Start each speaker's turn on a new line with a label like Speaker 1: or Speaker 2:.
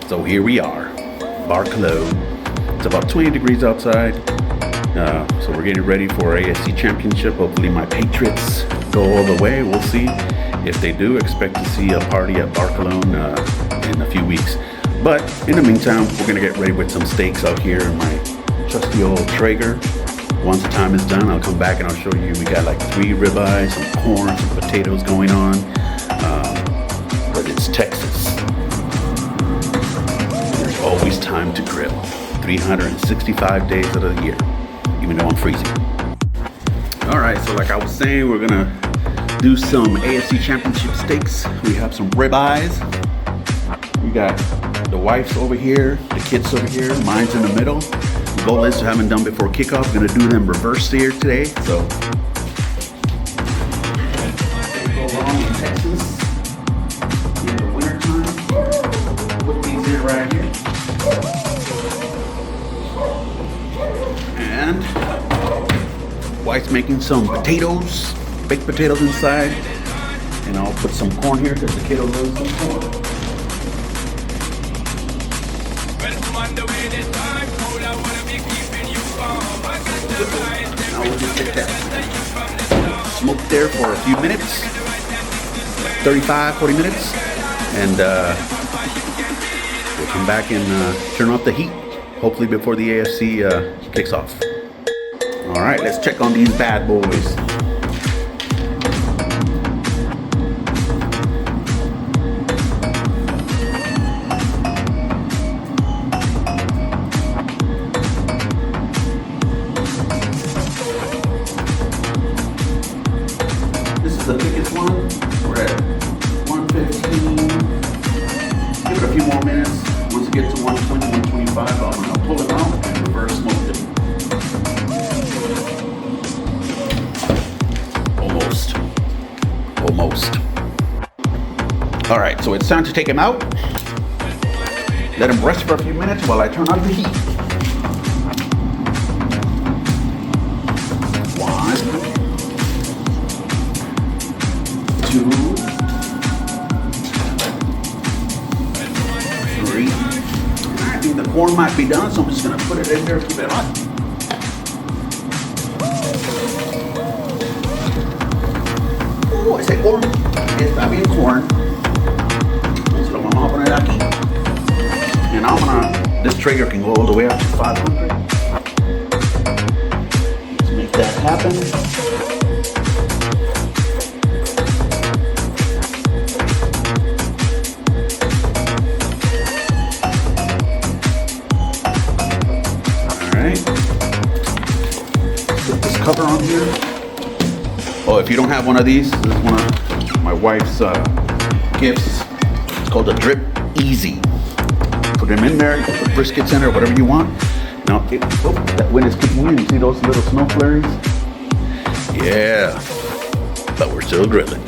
Speaker 1: So here we are, Barcelona. It's about 20 degrees outside. So we're getting ready for AFC Championship. Hopefully my Patriots go all the way. We'll see. If they do, expect to see a party at Barcelona in a few weeks. But in the meantime, we're gonna get ready with some steaks out here in my trusty old Traeger. Once the time is done, I'll come back and I'll show you. We got like 3 ribeyes, some corn, some potatoes going on. But it's Texas. There's always time to grill. 365 days out of the year, even though I'm freezing. All right, so like I was saying, we're gonna do some AFC Championship steaks. We have some ribeyes. We got the wife's over here, the kids over here, mine's in the middle. The goal is to have them done before kickoff. We're gonna do them reverse here today. So they go wrong in Texas in the wintertime. Put these in right here. And wife's making some potatoes, baked potatoes inside. And I'll put some corn here because the kiddo loves some corn. Now we'll just get that smoked there for a few minutes, 35, 40 minutes, and we'll come back and turn off the heat, hopefully before the AFC kicks off. All right, let's check on these bad boys. The thickest one, we're at 115. Give it a few more minutes. Once it gets to 120, 125, I'll pull it out and reverse smoke it. Almost. All right, so it's time to take him out. Let him rest for a few minutes while I turn on the heat. 1, 2, 3. I think the corn might be done, so I'm just gonna put it in there to keep it hot. Oh, ese corn está bien corn. So lo vamos a poner aquí. And this Traeger can go all the way up to 500. Let's make that happen. Put this cover on here. Oh, if you don't have one of these, this is one of my wife's gifts. It's called a Drip Easy. Put them in there, put briskets in there, whatever you want. Now, that wind is kicking in. You see those little snow flurries? Yeah, but we're still grilling.